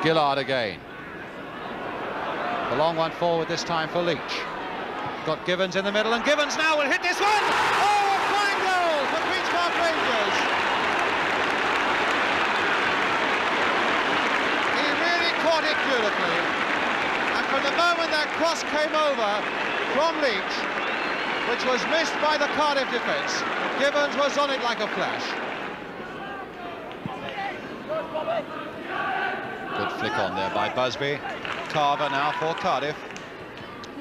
Gillard again. The long one forward this time for Leach. Got Givens in the middle, and Givens now will hit this one! Oh, a fine goal for Q.P.R Rangers! He really caught it beautifully, and from the moment that cross came over from Leach, which was missed by the Cardiff defence, Givens was on it like a flash. Good flick on there by Busby. Carver now for Cardiff.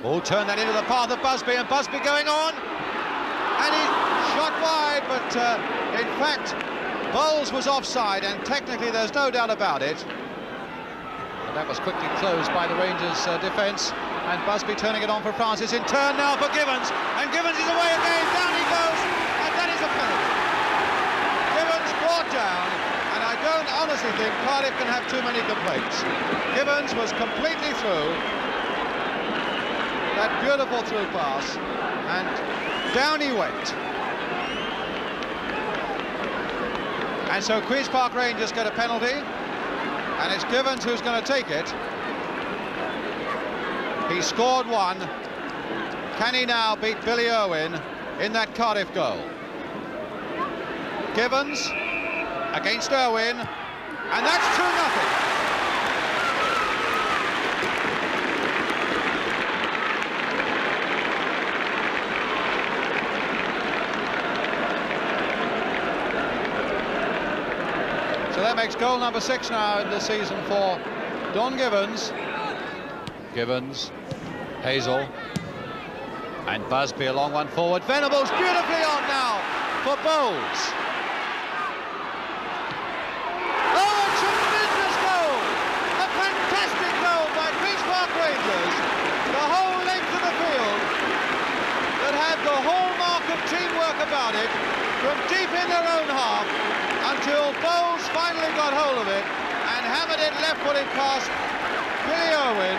Oh, turn that into the path of Busby, and Busby going on. And he shot wide, but in fact, Bowles was offside, and technically there's no doubt about it. And that was quickly closed by the Rangers' defence. And Busby turning it on for Francis. In turn now for Givens. And Givens is away again. Down he goes. And that is a penalty. Givens brought down. And I don't honestly think Cardiff can have too many complaints. Givens was completely through. That beautiful through pass. And down he went. And so Q.P.R Rangers get a penalty. And it's Givens who's going to take it. He scored one. Can he now beat Billy Irwin in that Cardiff goal? Givens against Irwin, and that's 2-0. So that makes goal number 6 now in the season for Don Givens. Givens, Hazel, and Busby a long one forward. Venables beautifully on now for Bowles. Oh, a tremendous goal! A fantastic goal by Q.P.R Rangers. The whole length of the field that had the hallmark of teamwork about it from deep in their own half until Bowles finally got hold of it and hammered it left-footed past Billy Irwin.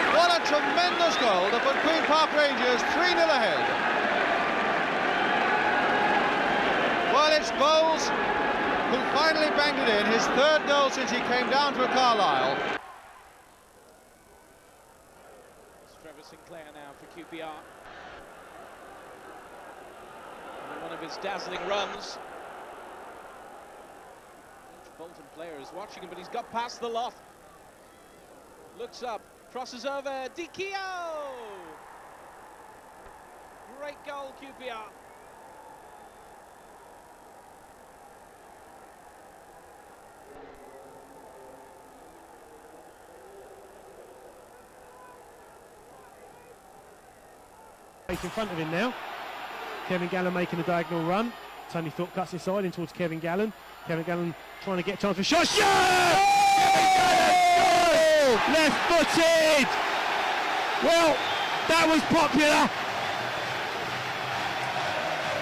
What a tremendous goal to put Q.P.R Rangers 3-0 ahead. Well, it's Bowles who finally banged it in, his 3rd goal since he came down to Carlisle. It's Trevor Sinclair now for Q.P.R. And one of his dazzling runs. Each Bolton player is watching him, but he's got past the lot. Looks up. Crosses over, Dikio! Great goal, Q.P.R. In front of him now. Kevin Gallen making a diagonal run. Tony Thorpe cuts inside in towards Kevin Gallen. Kevin Gallen trying to get a chance for a shot. Shot! Kevin Gallen! Left-footed! Well, that was popular.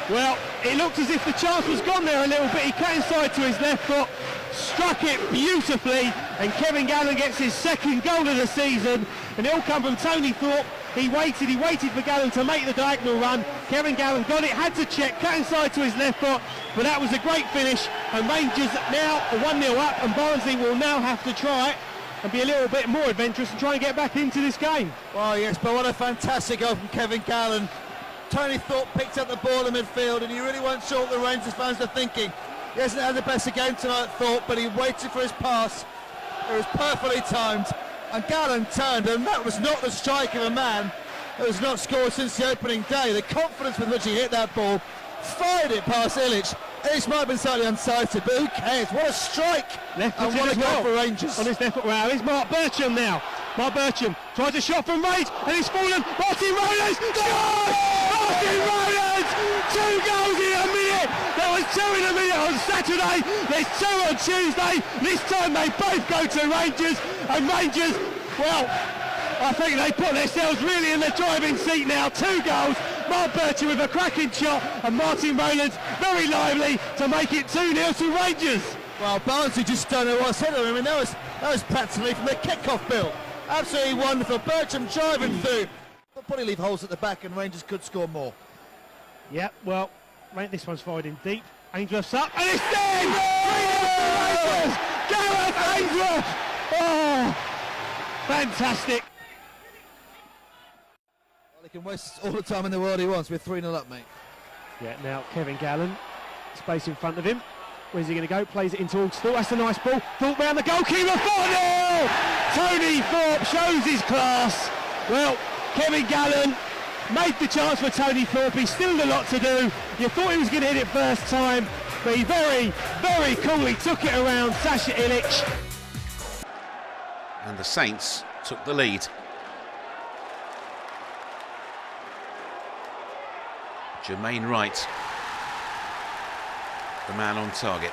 Well, it looked as if the chance was gone there a little bit. He cut inside to his left foot, struck it beautifully, and Kevin Gallen gets his 2nd goal of the season. And it'll come from Tony Thorpe. He waited for Gallen to make the diagonal run. Kevin Gallen got it, had to check, cut inside to his left foot, but that was a great finish. And Rangers now are 1-0 up, and Barnsley will now have to try it and be a little bit more adventurous and try and get back into this game. Well, yes, but what a fantastic goal from Kevin Gallen. Tony Thorpe picked up the ball in midfield, and you really weren't sure what the Rangers fans were thinking. He hasn't had the best of game tonight, Thorpe, but he waited for his pass. It was perfectly timed, and Gallen turned, and that was not the strike of a man who has not scored since the opening day. The confidence with which he hit that ball, fired it past Illich. Illich might have been slightly unsighted, but who cares? What a strike! Left and what a goal for Rangers. On his left foot. Wow, here's Mark Bircham now. Mark Bircham tries a shot from range, and he's fallen. Martin Rowlands! Martin Rowlands! 2 goals in a minute! There was 2 in a minute on Saturday, there's 2 on Tuesday. This time they both go to Rangers, and Rangers, well, I think they put themselves really in the driving seat now. 2 goals, Mark Bircham with a cracking shot, and Martin Rowlands very lively to make it 2-0 to Rangers. Well, Barnsley just don't know what's hit them. I mean, that was practically from the kick-off, Bill. Absolutely wonderful. Bircham driving through. But probably leave holes at the back, and Rangers could score more. Yeah, well, this one's fired in deep. Ainsworth's up, and it's in! 3-0 to Rangers! Gareth Ainsworth! Oh, fantastic. Well, he can waste all the time in the world he wants. We're 3-0 up, mate. Yeah, now Kevin Gallen, space in front of him. Where's he going to go? Plays it into Thorpe. That's a nice ball. Thorpe round the goalkeeper. 4-0! Tony Thorpe shows his class. Well, Kevin Gallen made the chance for Tony Thorpe. He's still a lot to do. You thought he was going to hit it first time, but he very, very coolly took it around Sasha Ilic. And the Saints took the lead. Jermaine Wright, the man on target.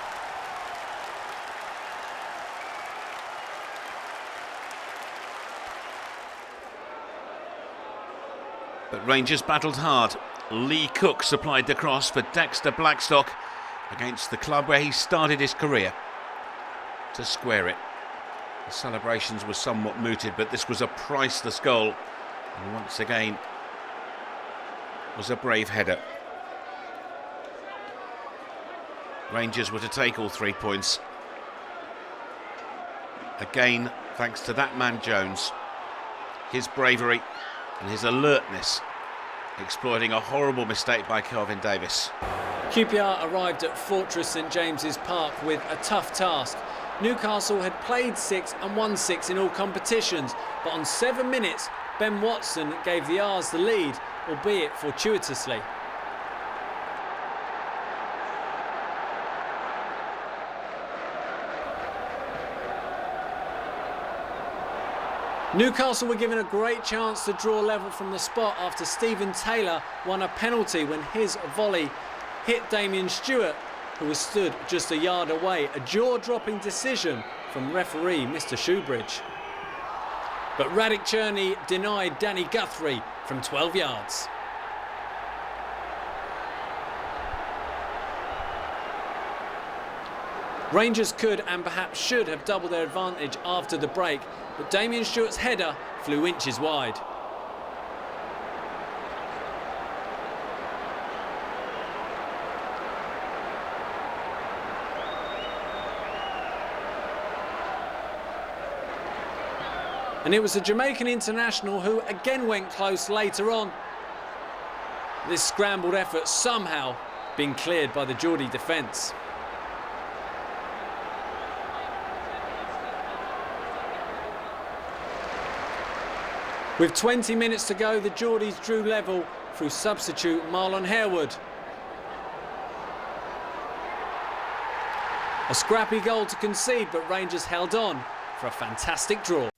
But Rangers battled hard. Lee Cook supplied the cross for Dexter Blackstock against the club where he started his career to square it. The celebrations were somewhat mooted, but this was a priceless goal, and once again was a brave header. Rangers were to take all 3 points. Again, thanks to that man Jones, his bravery and his alertness, exploiting a horrible mistake by Kelvin Davis. Q.P.R. arrived at Fortress St James's Park with a tough task. Newcastle had played 6 and won 6 in all competitions, but on 7 minutes, Ben Watson gave the R's the lead, albeit fortuitously. Newcastle were given a great chance to draw level from the spot after Stephen Taylor won a penalty when his volley hit Damien Stewart, who was stood just a yard away. A jaw-dropping decision from referee Mr. Shoebridge. But Radic Cherney denied Danny Guthrie from 12 yards. Rangers could and perhaps should have doubled their advantage after the break, but Damien Stewart's header flew inches wide. And it was the Jamaican international who again went close later on. This scrambled effort somehow being cleared by the Geordie defence. With 20 minutes to go, the Geordies drew level through substitute Marlon Harewood. A scrappy goal to concede, but Rangers held on for a fantastic draw.